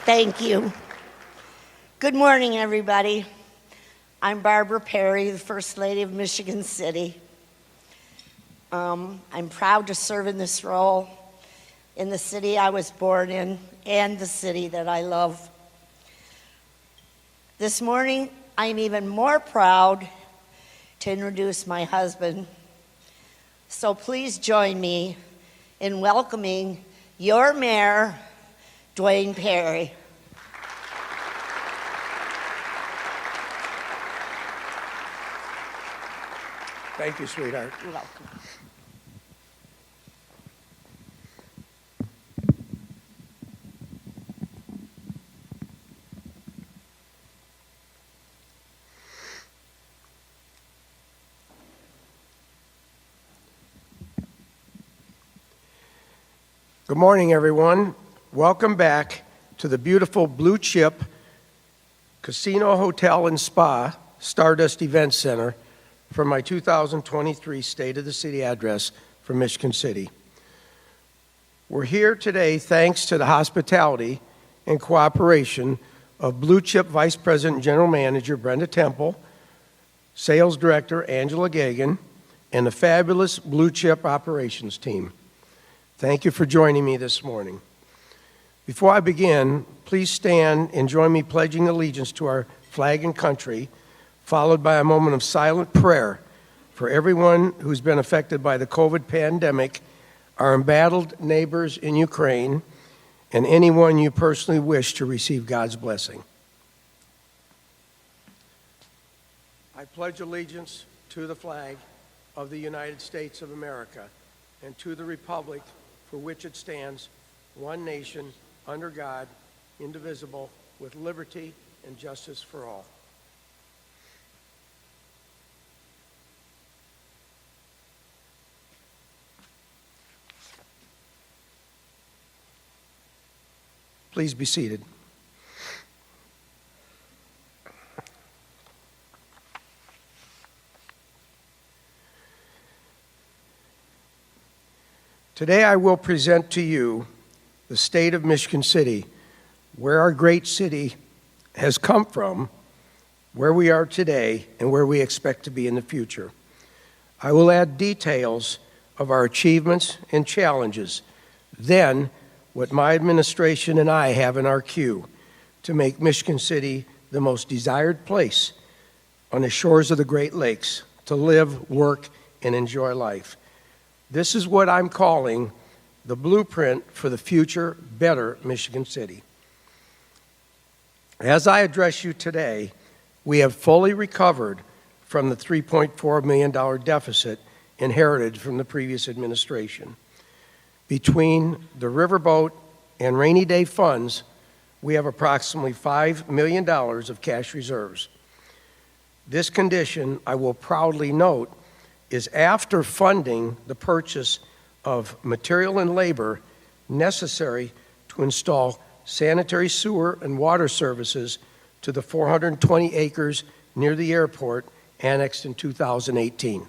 Thank you. Good morning, everybody. I'm Barbara Parry, the First Lady of Michigan City. I'm proud to serve in this role in the city I was born in and the city that I love. This morning, I'm even more proud to introduce my husband. So please join me in welcoming your mayor, Duane Parry. Thank you, sweetheart. You're welcome. Good morning, everyone. Welcome back to the beautiful Blue Chip Casino Hotel and Spa Stardust Event Center for my 2023 State of the City address for Michigan City. We're here today thanks to the hospitality and cooperation of Blue Chip Vice President and General Manager Brenda Temple, Sales Director Angela Gagan, and the fabulous Blue Chip operations team. Thank you for joining me this morning. Before I begin, please stand and join me pledging allegiance to our flag and country, followed by a moment of silent prayer for everyone who's been affected by the COVID pandemic, our embattled neighbors in Ukraine, and anyone you personally wish to receive God's blessing. I pledge allegiance to the flag of the United States of America and to the republic for which it stands, one nation, under God, indivisible, with liberty and justice for all. Please be seated. Today I will present to you the state of Michigan City, where our great city has come from, where we are today, and where we expect to be in the future. I will add details of our achievements and challenges, then what my administration and I have in our queue to make Michigan City the most desired place on the shores of the Great Lakes to live, work, and enjoy life. This is what I'm calling the blueprint for the future better Michigan City. As I address you today, we have fully recovered from the $3.4 million deficit inherited from the previous administration. Between the riverboat and rainy day funds, we have approximately $5 million of cash reserves. This condition, I will proudly note, is after funding the purchase of material and labor necessary to install sanitary sewer and water services to the 420 acres near the airport annexed in 2018.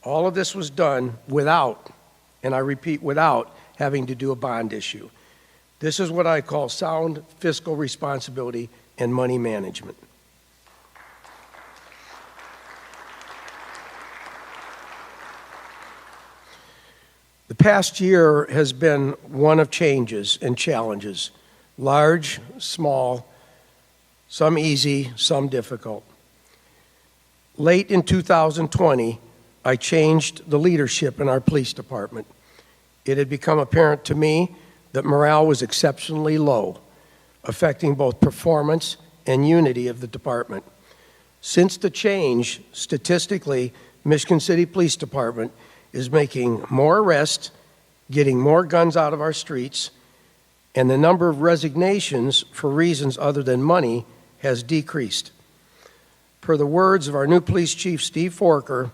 All of this was done without, and I repeat, without having to do a bond issue. This is what I call sound fiscal responsibility and money management. The past year has been one of changes and challenges, large, small, some easy, some difficult. Late in 2020, I changed the leadership in our police department. It had become apparent to me that morale was exceptionally low, affecting both performance and unity of the department. Since the change, statistically, Michigan City Police Department is making more arrests, getting more guns out of our streets, and the number of resignations for reasons other than money has decreased. Per the words of our new police chief, Steve Forker,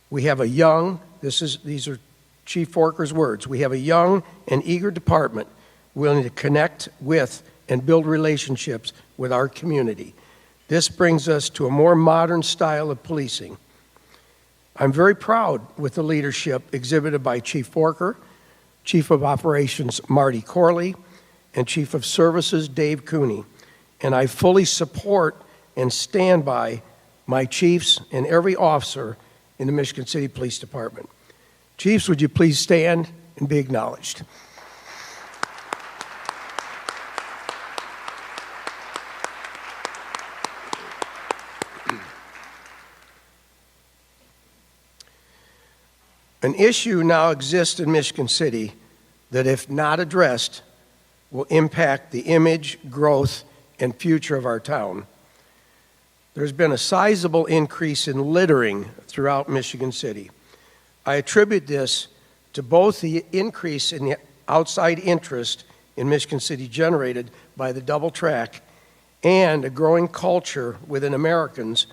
we have a young, these are Chief Forker's words, we have a young and eager department willing to connect with and build relationships with our community. This brings us to a more modern style of policing. I'm very proud with the leadership exhibited by Chief Forker, Chief of Operations Marty Corley, and Chief of Services Dave Cooney, and I fully support and stand by my chiefs and every officer in the Michigan City Police Department. Chiefs, would you please stand and be acknowledged? An issue now exists in Michigan City that, if not addressed, will impact the image, growth, and future of our town. There's been a sizable increase in littering throughout Michigan City. I attribute this to both the increase in the outside interest in Michigan City generated by the double track and a growing culture within Americans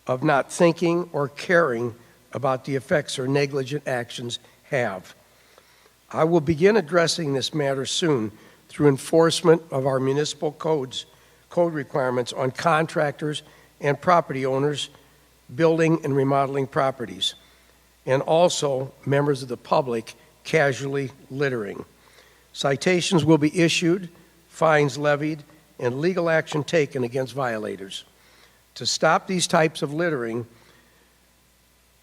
of not thinking or caring about the effects our negligent actions have. I will begin addressing this matter soon through enforcement of our municipal code requirements on contractors and property owners building and remodeling properties, and also members of the public casually littering. Citations will be issued, fines levied, and legal action taken against violators. To stop these types of littering,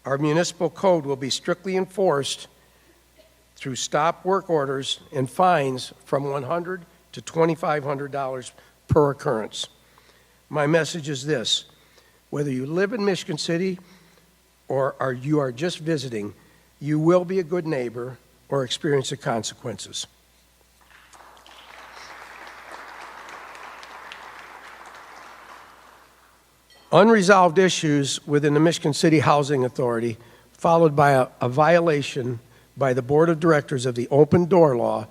our municipal code will be strictly enforced through stop work orders and fines from $100 to $2,500 per occurrence. My message is this: whether you live in Michigan City or you are just visiting, you will be a good neighbor or experience the consequences. Unresolved issues within the Michigan City Housing Authority, followed by a violation by the Board of Directors of the Open Door Law,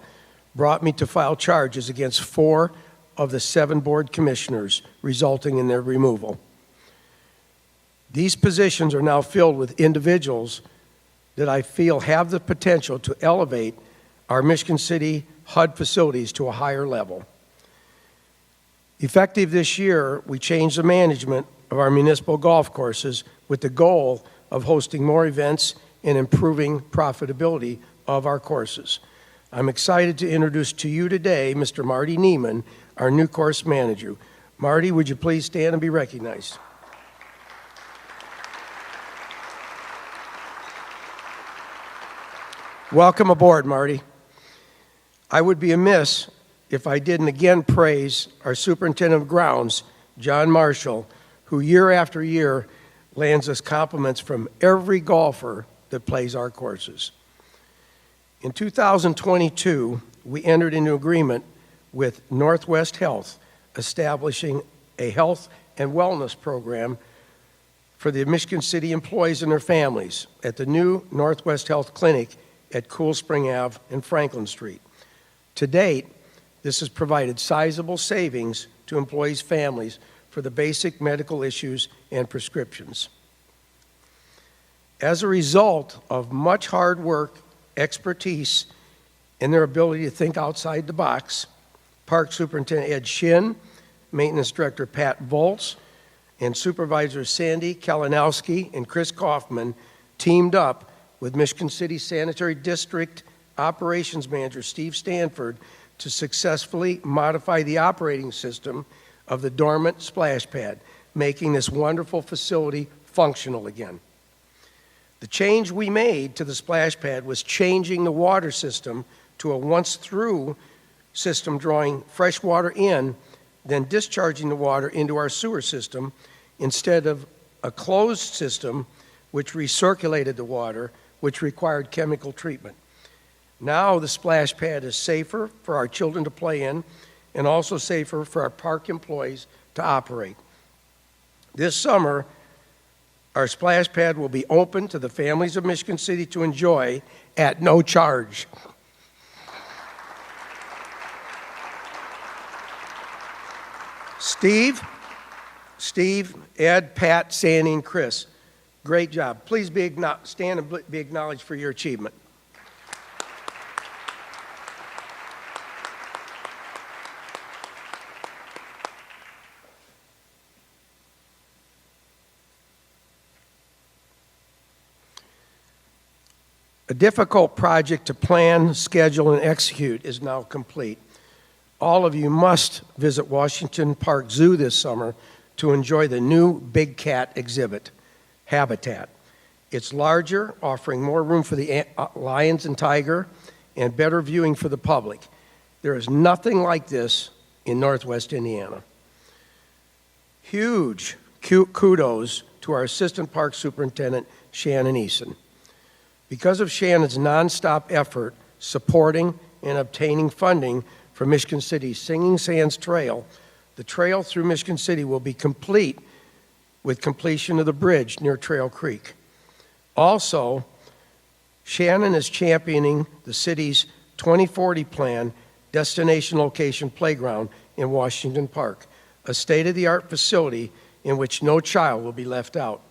brought me to file charges against 4 of the 7 board commissioners, resulting in their removal. These positions are now filled with individuals that I feel have the potential to elevate our Michigan City HUD facilities to a higher level. Effective this year, we changed the management of our municipal golf courses with the goal of hosting more events and improving profitability of our courses. I'm excited to introduce to you today Mr. Marty Neiman, our new course manager. Marty, would you please stand and be recognized? Welcome aboard, Marty. I would be amiss if I didn't again praise our superintendent of grounds, John Marshall, who year after year lands us compliments from every golfer that plays our courses. In 2022, we entered into agreement with Northwest Health, establishing a health and wellness program for the Michigan City employees and their families at the new Northwest Health Clinic at Cool Spring Ave and Franklin Street. To date, this has provided sizable savings to employees' families for the basic medical issues and prescriptions. As a result of much hard work, expertise, and their ability to think outside the box, Park Superintendent Ed Shin, Maintenance Director Pat Volz, and Supervisors Sandy Kalinowski and Chris Kaufman teamed up with Michigan City Sanitary District Operations Manager Steve Stanford to successfully modify the operating system of the dormant splash pad, making this wonderful facility functional again. The change we made to the splash pad was changing the water system to a once-through system, drawing fresh water in, then discharging the water into our sewer system instead of a closed system which recirculated the water, which required chemical treatment. Now the splash pad is safer for our children to play in and also safer for our park employees to operate. This summer, our splash pad will be open to the families of Michigan City to enjoy at no charge. Steve, Ed, Pat, Sandy, and Chris, great job. Please stand and be acknowledged for your achievement. A difficult project to plan, schedule, and execute is now complete. All of you must visit Washington Park Zoo this summer to enjoy the new big cat exhibit, Habitat. It's larger, offering more room for the lions and tiger, and better viewing for the public. There is nothing like this in Northwest Indiana. Huge kudos to our Assistant Park Superintendent, Shannon Eason. Because of Shannon's nonstop effort supporting and obtaining funding for Michigan City's Singing Sands Trail, the trail through Michigan City will be complete with completion of the bridge near Trail Creek. Also, Shannon is championing the city's 2040 plan destination location playground in Washington Park, a state-of-the-art facility in which no child will be left out.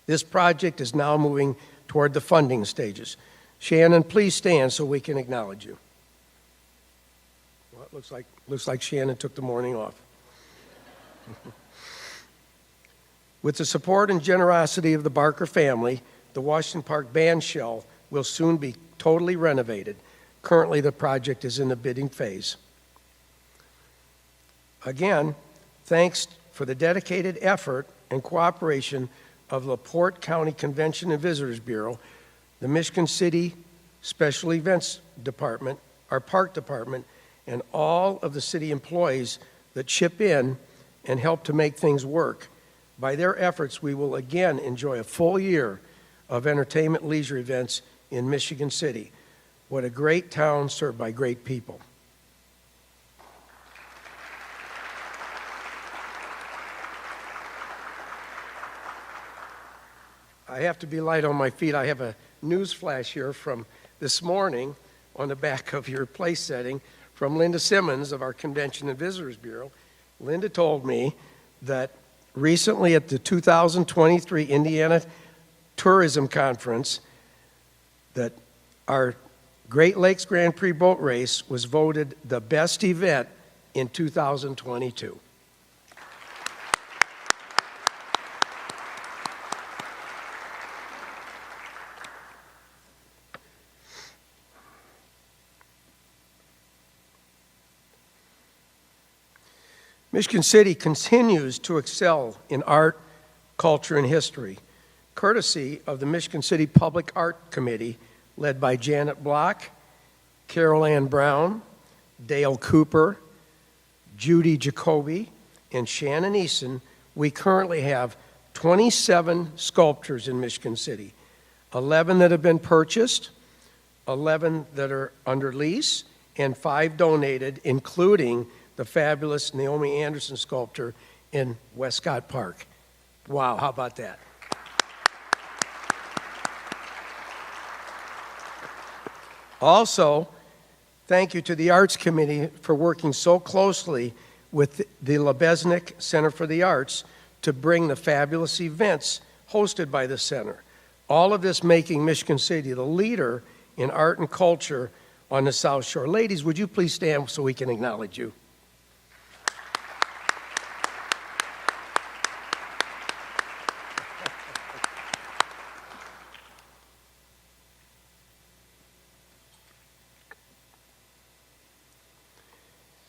This project is now moving toward the funding stages. Shannon, please stand so we can acknowledge you. Well, it looks like Shannon took the morning off. With the support and generosity of the Barker family, the Washington Park band shell will soon be totally renovated. Currently, the project is in the bidding phase. Again, thanks for the dedicated effort and cooperation of LaPorte County Convention and Visitors Bureau, the Michigan City Special Events Department, our Park Department, and all of the city employees that chip in and help to make things work. By their efforts, we will again enjoy a full year of entertainment leisure events in Michigan City. What a great town served by great people. I have to be light on my feet. I have a news flash here from this morning on the back of your place setting from Linda Simmons of our Convention and Visitors Bureau. Linda told me that recently at the 2023 Indiana Tourism Conference that our Great Lakes Grand Prix boat race was voted the best event in 2022. Michigan City continues to excel in art, culture, and history, courtesy of the Michigan City Public Art Committee, led by Janet Block, Carol Ann Brown, Dale Cooper, Judy Jacoby, and Shannon Eason. We currently have 27 sculptures in Michigan City, 11 that have been purchased, 11 that are under lease, and 5 donated, including the fabulous Naomi Anderson sculpture in Westcott Park. Wow, how about that? Also, thank you to the Arts Committee for working so closely with the Lebesnick Center for the Arts to bring the fabulous events hosted by the center. All of this making Michigan City the leader in art and culture on the South Shore. Ladies, would you please stand so we can acknowledge you?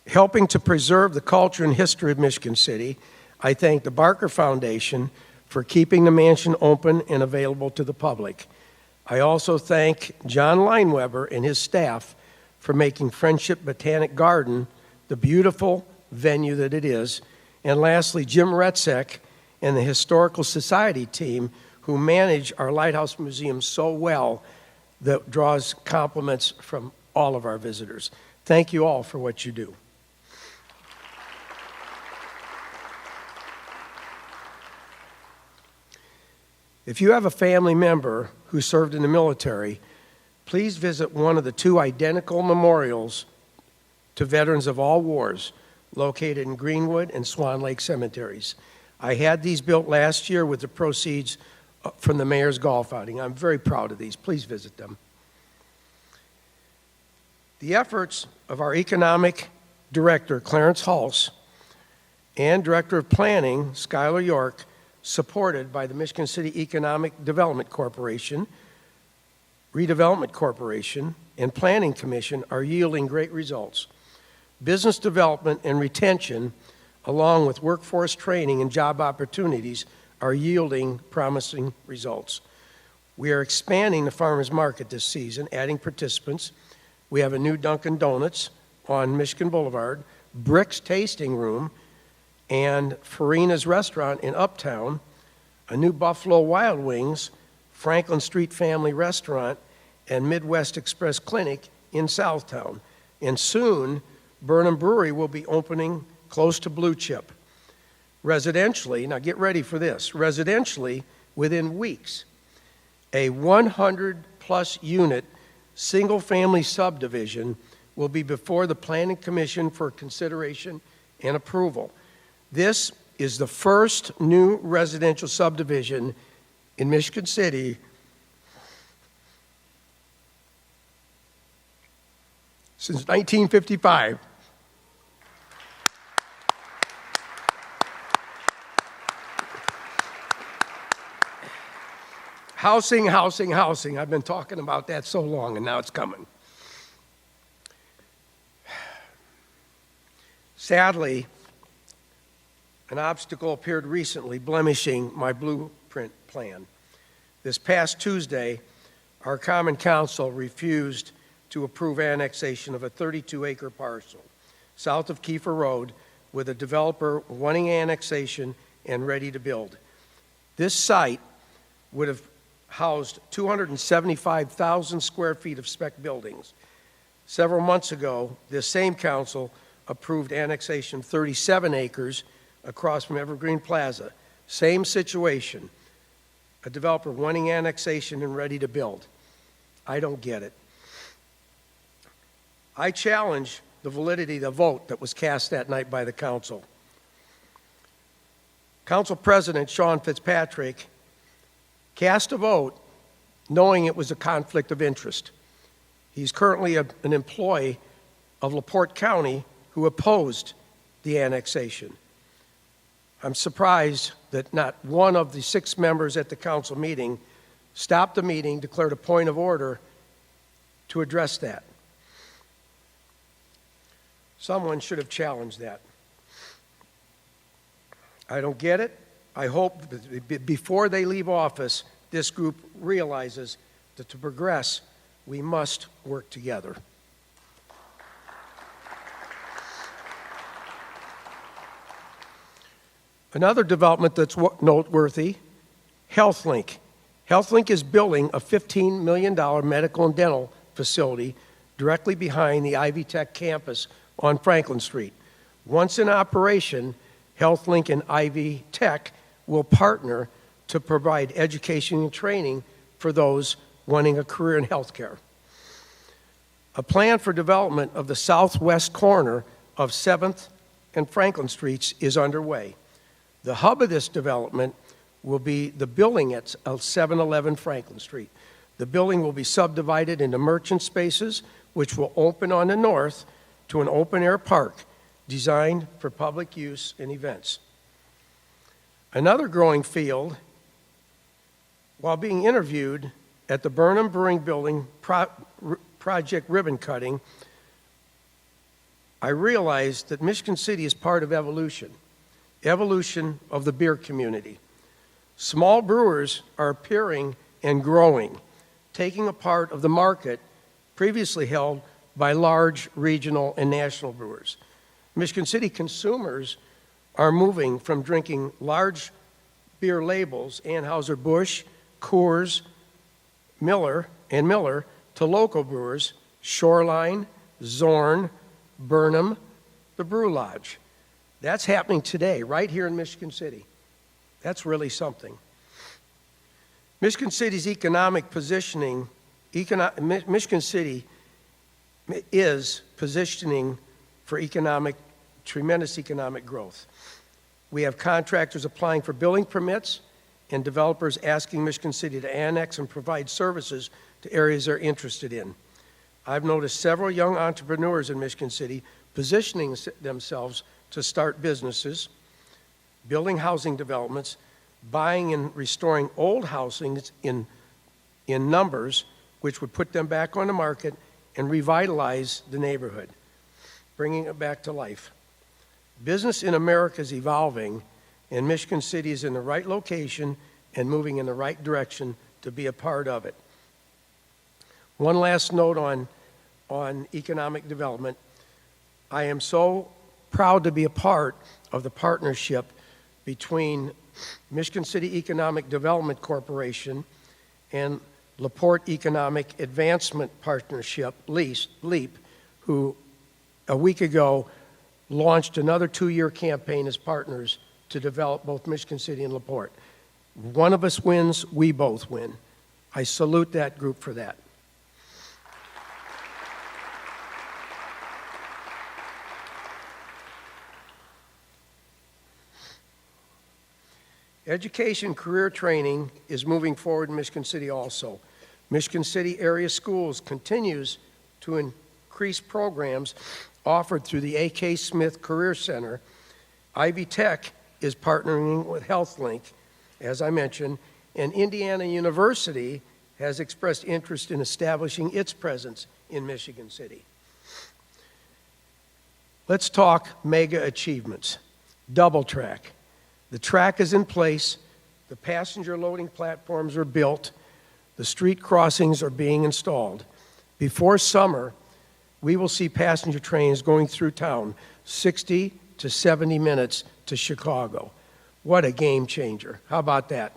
Helping to preserve the culture and history of Michigan City, I thank the Barker Foundation for keeping the mansion open and available to the public. I also thank John Lineweber and his staff for making Friendship Botanic Garden the beautiful venue that it is. And lastly, Jim Retzek and the Historical Society team who manage our Lighthouse Museum so well that draws compliments from all of our visitors. Thank you all for what you do. If you have a family member who served in the military, please visit one of the 2 identical memorials to veterans of all wars located in Greenwood and Swan Lake cemeteries. I had these built last year with the proceeds from the mayor's golf outing. I'm very proud of these. Please visit them. The efforts of our economic director, Clarence Hulse, and director of planning, Skylar York, supported by the Michigan City Economic Development Corporation, Redevelopment Corporation, and Planning Commission are yielding great results. business development and retention, along with workforce training and job opportunities, are yielding promising results. We are expanding the farmers market this season, adding participants. We have a new Dunkin' Donuts on Michigan Boulevard, Brick's Tasting Room, and Farina's Restaurant in Uptown, a new Buffalo Wild Wings, Franklin Street Family Restaurant, and Midwest Express Clinic in Southtown. And soon, Burnham Brewery will be opening close to Blue Chip. Residentially, now get ready for this, residentially, within weeks, a 100-plus unit single-family subdivision will be before the Planning Commission for consideration and approval. This is the first new residential subdivision in Michigan City since 1955. Housing, housing, housing. I've been talking about that so long, and now it's coming. Sadly, an obstacle appeared recently, blemishing my blueprint plan. This past Tuesday, our Common Council refused to approve annexation of a 32-acre parcel south of Kiefer Road with a developer wanting annexation and ready to build. This site would have housed 275,000 square feet of spec buildings. Several months ago, this same council approved annexation of 37 acres across from Evergreen Plaza. Same situation, a developer wanting annexation and ready to build. I don't get it. I challenge the validity of the vote that was cast that night by the council. Council President Sean Fitzpatrick cast a vote knowing it was a conflict of interest. He's currently an employee of LaPorte County who opposed the annexation. I'm surprised that not one of the 6 members at the council meeting stopped the meeting, declared a point of order to address that. Someone should have challenged that. I don't get it. I hope that before they leave office, this group realizes that to progress, we must work together. Another development that's noteworthy, HealthLink. HealthLink is building a $15 million medical and dental facility directly behind the Ivy Tech campus on Franklin Street. Once in operation, HealthLink and Ivy Tech will partner to provide education and training for those wanting a career in healthcare. A plan for development of the southwest corner of 7th and Franklin Streets is underway. The hub of this development will be the building at 711 Franklin Street. The building will be subdivided into merchant spaces, which will open on the north to an open-air park designed for public use and events. Another growing field, while being interviewed at the Burnham Brewing Building project ribbon cutting, I realized that Michigan City is part of evolution of the beer community. Small brewers are appearing and growing, taking a part of the market previously held by large regional and national brewers. Michigan City consumers are moving from drinking large beer labels, Anheuser-Busch, Coors, Miller, to local brewers, Shoreline, Zorn, Burnham, the Brew Lodge. That's happening today, right here in Michigan City. That's really something. Michigan City's economic positioning, Michigan City is positioning for tremendous economic growth. We have contractors applying for building permits and developers asking Michigan City to annex and provide services to areas they're interested in. I've noticed several young entrepreneurs in Michigan City positioning themselves to start businesses, building housing developments, buying and restoring old housing in numbers, which would put them back on the market and revitalize the neighborhood. bringing it back to life. Business in America is evolving, and Michigan City is in the right location and moving in the right direction to be a part of it. One last note on economic development. I am so proud to be a part of the partnership between Michigan City Economic Development Corporation and LaPorte Economic Advancement Partnership, LEAP, who a week ago launched another 2-year campaign as partners to develop both Michigan City and LaPorte. One of us wins, we both win. I salute that group for that. Education career training is moving forward in Michigan City also. Michigan City area schools continues to increase programs offered through the A.K. Smith Career Center. Ivy Tech is partnering with HealthLink, as I mentioned, and Indiana University has expressed interest in establishing its presence in Michigan City. Let's talk mega achievements. Double track. The track is in place, the passenger loading platforms are built, the street crossings are being installed. Before summer, we will see passenger trains going through town 60 to 70 minutes to Chicago. What a game changer. How about that?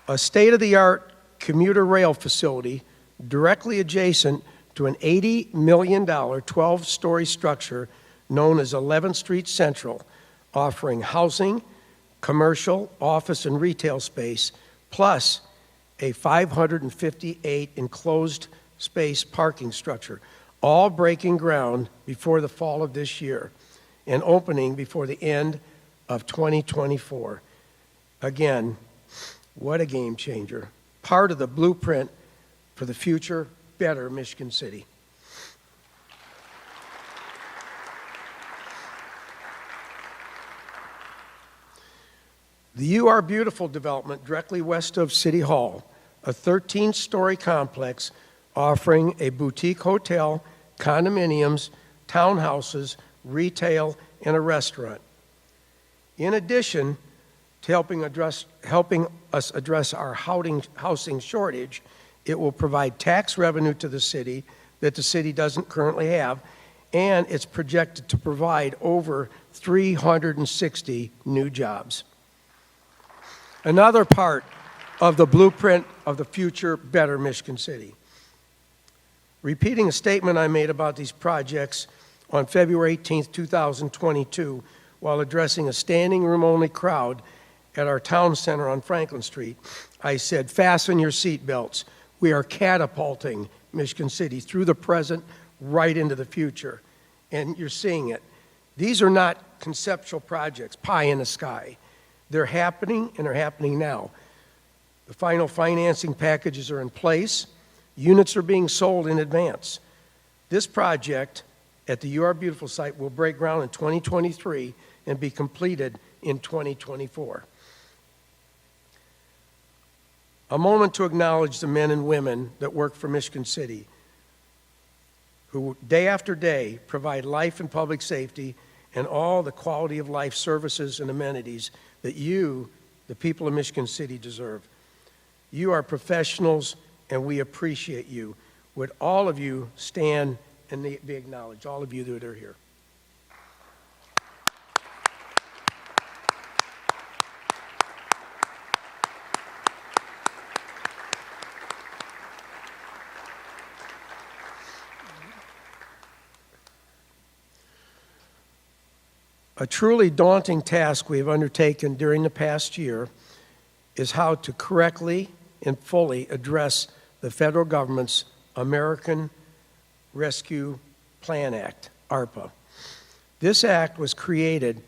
A state-of-the-art commuter rail facility directly adjacent to an $80 million 12-story structure known as 11th Street Central, offering housing, commercial, office, and retail space, plus a 558 enclosed space parking structure, all breaking ground before the fall of this year and opening before the end of 2024. Again, what a game changer. Part of the blueprint for the future, better Michigan City. The You Are Beautiful development directly west of City Hall, a 13-story complex offering a boutique hotel, condominiums, townhouses, retail, and a restaurant. In addition to helping us address our housing shortage, it will provide tax revenue to the city that the city doesn't currently have, and it's projected to provide over 360 new jobs. Another part of the blueprint of the future better Michigan City. Repeating a statement I made about these projects on February 18, 2022, while addressing a standing room only crowd at our town center on Franklin Street, I said, fasten your seatbelts. We are catapulting Michigan City through the present right into the future. And you're seeing it. These are not conceptual projects, pie in the sky. They're happening, and they're happening now. The final financing packages are in place. Units are being sold in advance. This project at the You Are Beautiful site will break ground in 2023 and be completed in 2024. A moment to acknowledge the men and women that work for Michigan City, who day after day provide life and public safety and all the quality of life services and amenities that you, the people of Michigan City, deserve. You are professionals, and we appreciate you. Would all of you stand and be acknowledged, all of you that are here? A truly daunting task we have undertaken during the past year is how to correctly and fully address the federal government's American Rescue Plan Act, ARPA. This act was created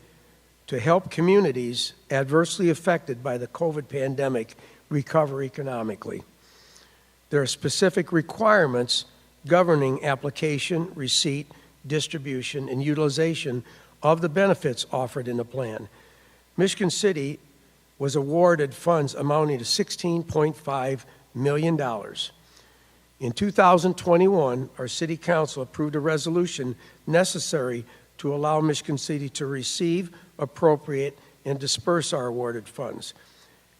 to help communities adversely affected by the COVID pandemic recover economically. There are specific requirements governing application, receipt, distribution, and utilization of the benefits offered in the plan. Michigan City was awarded funds amounting to $16.5 million. In 2021, our City Council approved a resolution necessary to allow Michigan City to receive, appropriate, and disperse our awarded funds.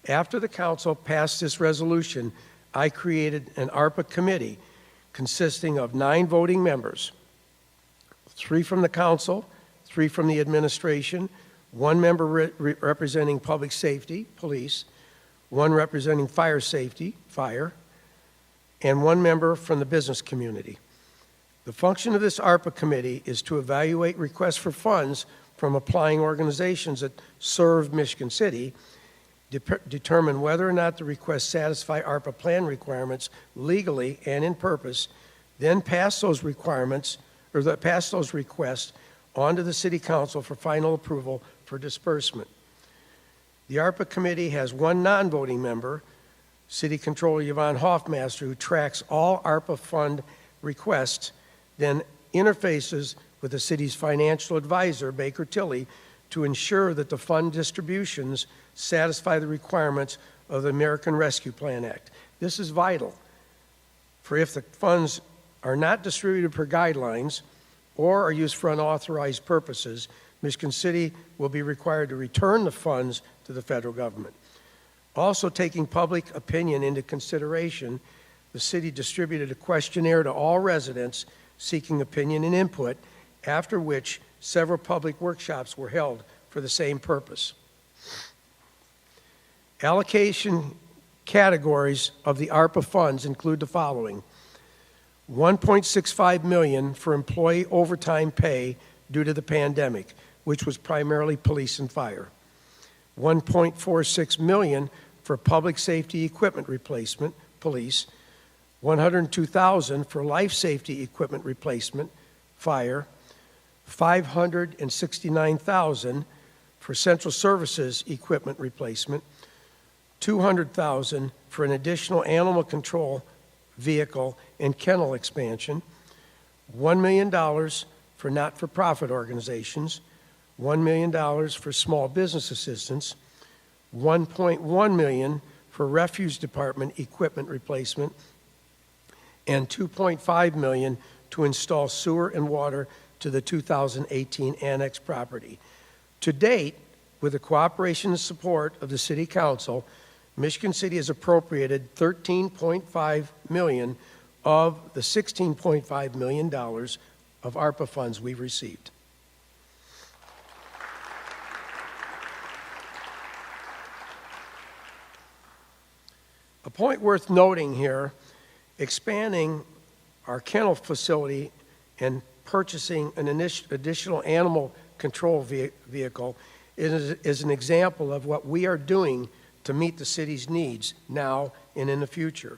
After the Council passed this resolution, I created an ARPA committee consisting of 9 voting members, 3 from the Council, 3 from the administration, 1 member representing public safety, police, 1 representing fire safety, fire, and 1 member from the business community. The function of this ARPA committee is to evaluate requests for funds from applying organizations that serve Michigan City, determine whether or not the requests satisfy ARPA plan requirements legally and in purpose, then pass those requirements pass those requests on to the City Council for final approval for disbursement. The ARPA committee has 1 non-voting member, City Controller Yvonne Hoffmaster, who tracks all ARPA fund requests, then interfaces with the city's financial advisor, Baker Tilly, to ensure that the fund distributions satisfy the requirements of the American Rescue Plan Act. This is vital, for if the funds are not distributed per guidelines or are used for unauthorized purposes, Michigan City will be required to return the funds to the federal government. Also, taking public opinion into consideration, the city distributed a questionnaire to all residents seeking opinion and input, after which several public workshops were held for the same purpose. Allocation categories of the ARPA funds include the following: $1.65 million for employee overtime pay due to the pandemic, which was primarily police and fire. $1.46 million for public safety equipment replacement, police. $102,000 for life safety equipment replacement, fire. $569,000 for central services equipment replacement. $200,000 for an additional animal control vehicle and kennel expansion. $1 million for not-for-profit organizations. $1 million for small business assistance. $1.1 million for refuse department equipment replacement, and $2.5 million to install sewer and water to the 2018 annex property. To date, with the cooperation and support of the City Council, Michigan City has appropriated $13.5 million of the $16.5 million of ARPA funds we've received. A point worth noting here, expanding our kennel facility and purchasing an additional animal control vehicle is an example of what we are doing to meet the city's needs now and in the future.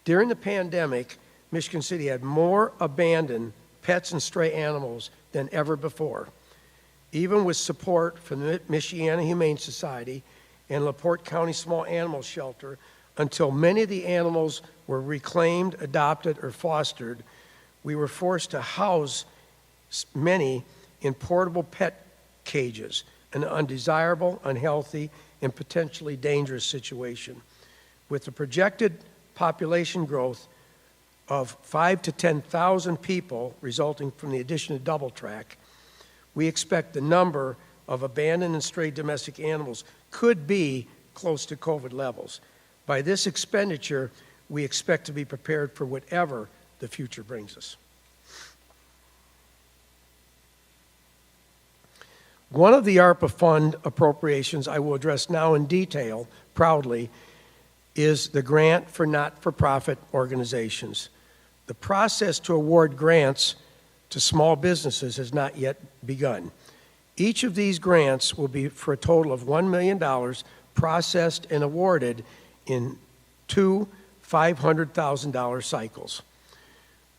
During the pandemic, Michigan City had more abandoned pets and stray animals than ever before. Even with support from the Michiana Humane Society and LaPorte County Small Animal Shelter, until many of the animals were reclaimed, adopted, or fostered, we were forced to house many in portable pet cages, an undesirable, unhealthy, and potentially dangerous situation. With the projected population growth of 5,000 to 10,000 people resulting from the addition of double track, we expect the number of abandoned and stray domestic animals could be close to COVID levels. By this expenditure, we expect to be prepared for whatever the future brings us. One of the ARPA fund appropriations I will address now in detail, proudly, is the grant for not-for-profit organizations. The process to award grants to small businesses has not yet begun. Each of these grants will be for a total of $1 million processed and awarded in 2 $500,000 cycles.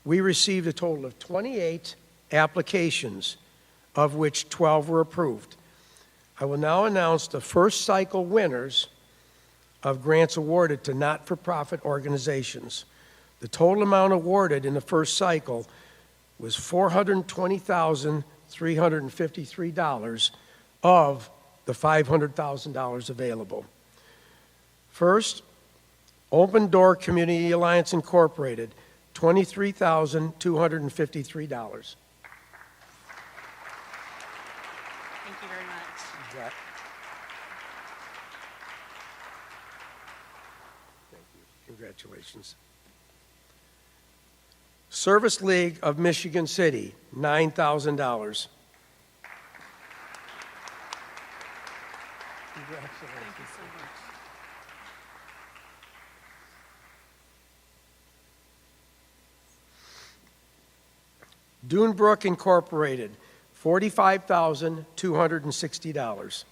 We received a total of 28 applications, of which 12 were approved. I will now announce the first cycle winners of grants awarded to not-for-profit organizations. The total amount awarded in the first cycle was $420,353 of the $500,000 available. First, Open Door Community Alliance Incorporated, $23,253. Thank you very much. Thank you. Congratulations. Service League of Michigan City, $9,000. Congratulations. Thank you so much. Dune Brook Incorporated, $45,260.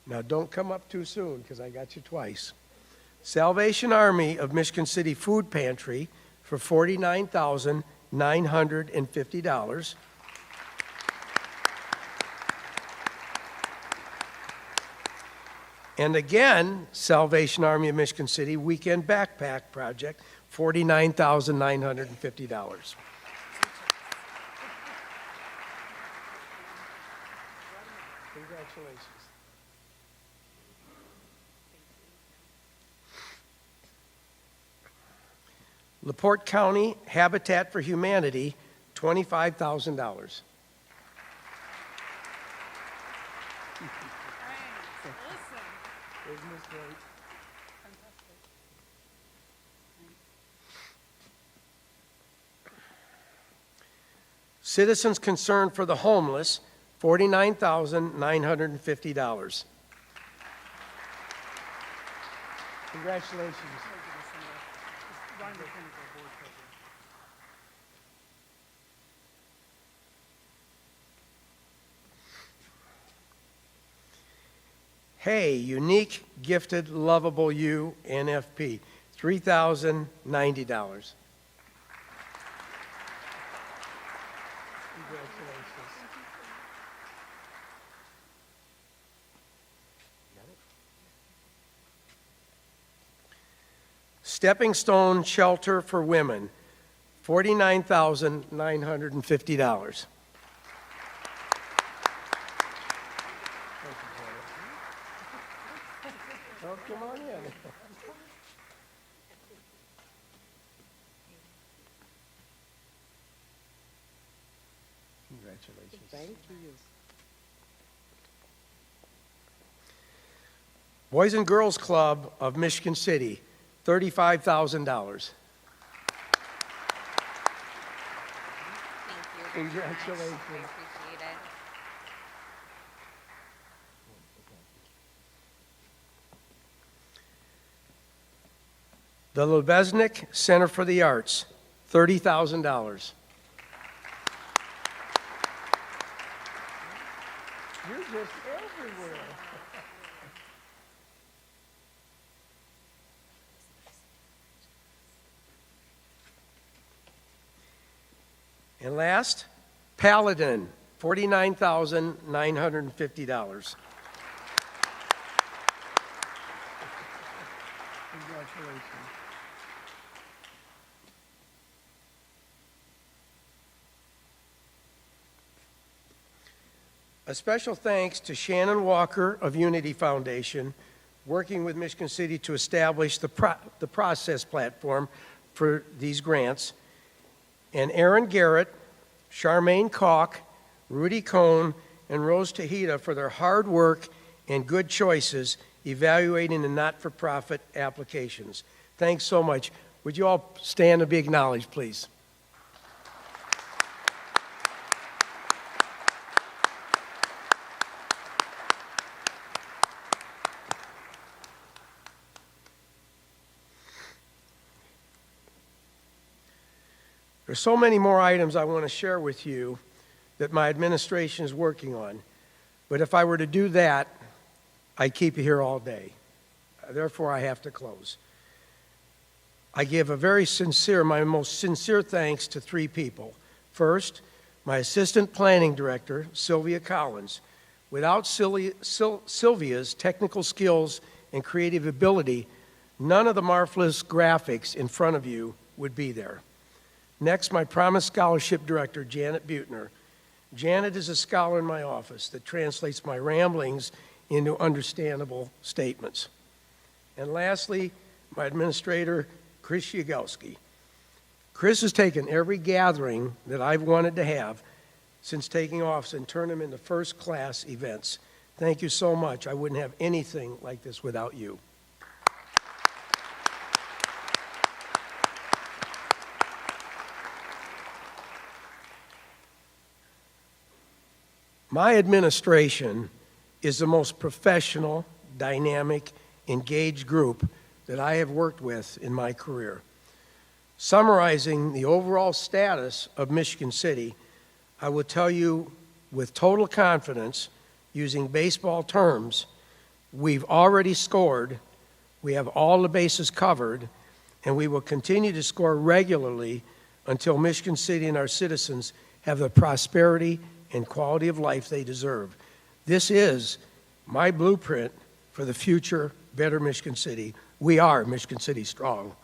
Now, don't come up too soon, because I got you twice. Salvation Army of Michigan City Food Pantry for $49,950. And again, Salvation Army of Michigan City Weekend Backpack Project, $49,950. Congratulations. LaPorte County Habitat for Humanity, $25,000. Citizens Concern for the Homeless, $49,950. Congratulations. Hey, Unique, Gifted, Lovable You, NFP, $3,090. Congratulations. Stepping Stone Shelter for Women, $49,950. Oh, come on in. Congratulations. Thank you. Boys and Girls Club of Michigan City, $35,000. Thank you. Congratulations. I appreciate it. The Lebesnick Center for the Arts, $30,000. You're just everywhere. And last, Paladin, $49,950. Congratulations. A special thanks to Shannon Walker of Unity Foundation, working with Michigan City to establish the process platform for these grants, and Aaron Garrett, Charmaine Kalk, Rudy Cohn, and Rose Tahita for their hard work and good choices evaluating the not-for-profit applications. Thanks so much. Would you all stand and be acknowledged, please? There's so many more items I want to share with you that my administration is working on. But if I were to do that, I'd keep you here all day. Therefore, I have to close. I give a very sincere, my most sincere thanks to three people. First, my Assistant Planning Director, Sylvia Collins. Without Sylvia's technical skills and creative ability, none of the marvelous graphics in front of you would be there. Next, my Promise Scholarship Director, Janet Butner. Janet is a scholar in my office that translates my ramblings into understandable statements. And lastly, my administrator, Chris Yagowski. Chris has taken every gathering that I've wanted to have since taking office and turned them into first-class events. Thank you so much. I wouldn't have anything like this without you. My administration is the most professional, dynamic, engaged group that I have worked with in my career. Summarizing the overall status of Michigan City, I will tell you with total confidence, using baseball terms, we've already scored, we have all the bases covered, and we will continue to score regularly until Michigan City and our citizens have the prosperity and quality of life they deserve. This is my blueprint for the future better Michigan City. We are Michigan City strong.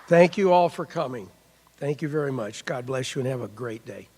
Thank you all for coming. Thank you very much. God bless you and have a great day.